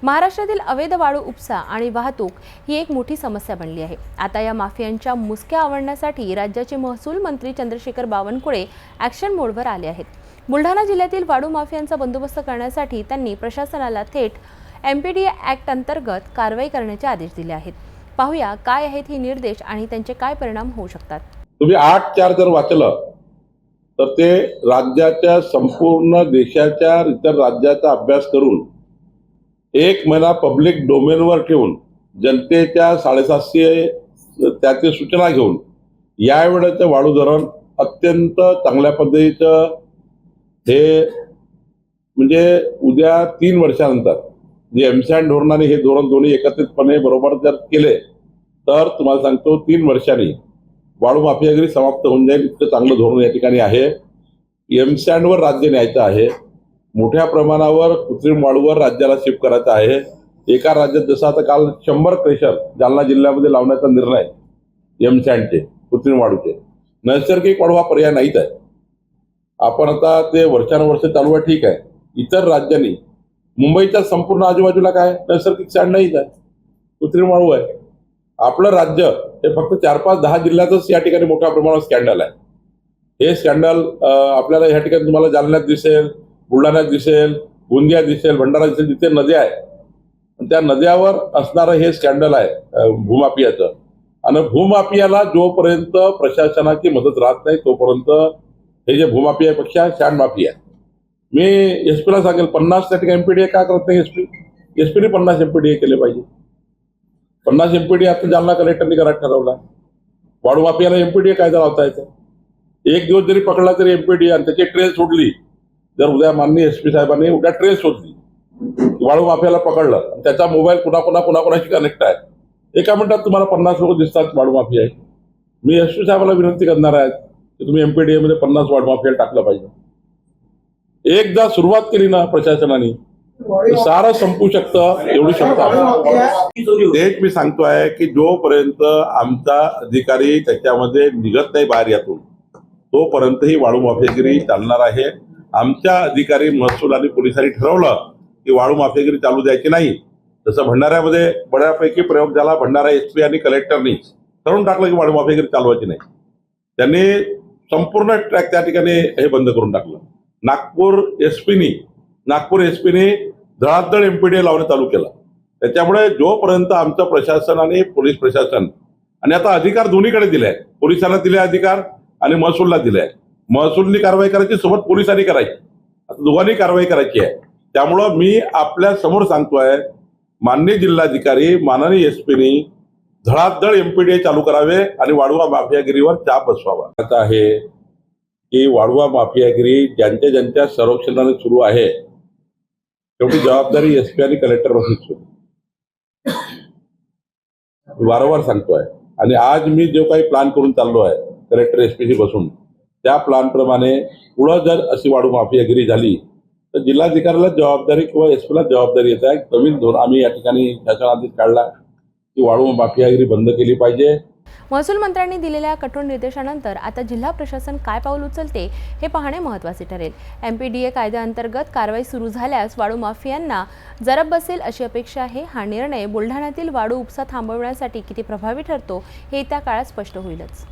महाराष्ट्रातील अवैध वाळू उपसा आणि वाहतूक ही एक मोठी समस्या बनली आहे। आता या माफियांच्या मुसक्या आवळण्यासाठी राज्याचे महसूल मंत्री चंद्रशेखर बावनकुळे ॲक्शन मोडवर आले आहेत। बुलढाणा जिल्ह्यातील वाळू माफियांचा बंदोबस्त करण्यासाठी त्यांनी प्रशासनाला थेट MPDA ॲक्ट अंतर्गत कारवाई करण्याचे आदेश दिले आहेत। पाहूया काय आहेत हे निर्देश आणि त्यांचे काय परिणाम होऊ शकतात। तुम्ही 8(4) जर वाचलं तर ते राज्याच्या संपूर्ण देशाच्या इतर राज्याचा अभ्यास करून 1 महिना पब्लिक डोमेनवर ठेवून जनतेच्या 750 त्याची सूचना घेऊन यावेळेचं वाळू धरण अत्यंत चांगल्या पद्धतीचं हे म्हणजे उद्या 3 वर्षानंतर जे एमसँड धोरणाने हे धोरण दोन्ही एकत्रितपणे बरोबर जर केले तर तुम्हाला सांगतो 3 वर्षांनी वाळू माफियागिरी समाप्त होऊन जाईल। इतकं चांगलं धोरण या ठिकाणी आहे। एमसँडवर राज्य न्यायचं आहे, मोठ्या प्रमाणावर कृत्रिम वाळूवर राज्याला शिफ्ट करायचं आहे। एका राज्यात जसं आता काल 100 क्रेशर जालना जिल्ह्यामध्ये लावण्याचा निर्णय एमसँडचे कृत्रिम वाळूचे, नैसर्गिक वाळू हा पर्याय नाहीच आहे। आपण आता ते वर्षानुवर्ष चालू आहे, ठीक आहे। इतर राज्यांनी मुंबईच्या संपूर्ण आजूबाजूला काय नैसर्गिक सँड नाहीच आहे, कृत्रिम वाळू आहे। आपलं राज्य हे फक्त 4-5-10 जिल्ह्यातच या ठिकाणी मोठ्या प्रमाणावर स्कॅन्डल आहे। हे स्कॅन्डल आपल्याला या ठिकाणी तुम्हाला जालन्यात दिसेल, बुलढाण्यात दिसेल, गोंदियात दिसेल, भंडारा दिसेल, जिथे नद्या आहे त्या नद्यावर असणारं हे स्कॅन्डल आहे भूमाफियाचं। आणि भूमाफियाला जोपर्यंत प्रशासनाची मदत राहत नाही तोपर्यंत हे जे भूमाफियापेक्षा सँड माफिया, मी SP ला सांगेल 50% MPDA का करत नाही SP ने 50 MPDA केले पाहिजे। 50 MPDA आता जालना कलेक्टरने करायला ठरवला। वाळू माफियाला MPDA कायदा लावता येतं। एक दिवस जरी पकडला तरी MPDA आणि त्याची ट्रेस सोडली, जर उद्या माननीय SP साहेबांनी उद्या ट्रेस सोडली, वाळू माफियाला पकडलं, त्याचा मोबाईल कुणाकुणाशी कनेक्ट आहे, एका मिनिटात तुम्हाला 50 लोक दिसतात वाळू माफिया आहे। मी SP साहेबांना विनंती करणार आहे की तुम्ही MPDA मध्ये 50 वाळू माफियाला टाकलं पाहिजे। एकदा सुरुवात केली ना प्रशासनाने सारं संपू शकतं, एवढी क्षमता आहे। तेच मी सांगतोय की जोपर्यंत आमचा अधिकारी त्याच्यामध्ये निघत नाही बाहेर यातून तोपर्यंत ही वाळू माफियागिरी चालणार आहे। आमच्या अधिकारी महसूल आणि पोलिसांनी ठरवलं की वाळू माफियागिरी चालू द्यायची नाही। जसं भंडाऱ्यामध्ये बऱ्यापैकी प्रयोग झाला, भंडारा SP आणि कलेक्टरनी ठरवून टाकलं की वाळू माफियागिरी चालवायची नाही। त्यांनी संपूर्ण ट्रॅक त्या ठिकाणी हे बंद करून टाकलं। नागपूर SP ने धडाधड MPDA लावणं चालू केलं। त्याच्यामुळे जोपर्यंत आमचं प्रशासन आणि पोलीस प्रशासन आणि आता अधिकार दोन्हीकडे दिले, पोलिसांना दिले अधिकार आणि महसूलला दिले। महसूलनी कारवाई करायची, सोबत पोलिसांनी करायची, आता दोघांनी कारवाई करायची आहे। त्यामुळं मी आपल्या समोर सांगतोय माननीय जिल्हाधिकारी माननीय SP धडाधड MPDA चालू करावे आणि वाळू माफियागिरीवर चाप बसवावा। आता आहे की वाळू माफियागिरी ज्यांच्या संरक्षणाने सुरू आहे शेवटी जबाबदारी SP आणि कलेक्टरवरच सुरू, वारंवार सांगतोय। आणि आज मी जो काही प्लॅन करून चाललो आहे कलेक्टर SP बसून, त्या प्लॅन प्रमाणे पुढे जर अशी वाळू माफियागिरी झाली तर जिल्हाधिकाऱ्याला जबाबदारी किंवा SP ला जबाबदारी येत आहे। नवीन धोरण आम्ही या ठिकाणी शासनाधीश काढला की वाळू माफियागिरी बंद केली पाहिजे। महसूल मंत्र्यांनी दिलेल्या कठोर निर्देशानंतर आता जिल्हा प्रशासन काय पाऊल उचलते हे पाहणे महत्त्वाचे ठरेल। MPDA कायद्याअंतर्गत कारवाई सुरू झाल्यास वाळू माफियांना जरब बसेल अशी अपेक्षा आहे। हा निर्णय बुलढाण्यातील वाळू उपसा थांबवण्यासाठी किती प्रभावी ठरतो हे त्या काळात स्पष्ट होईलच।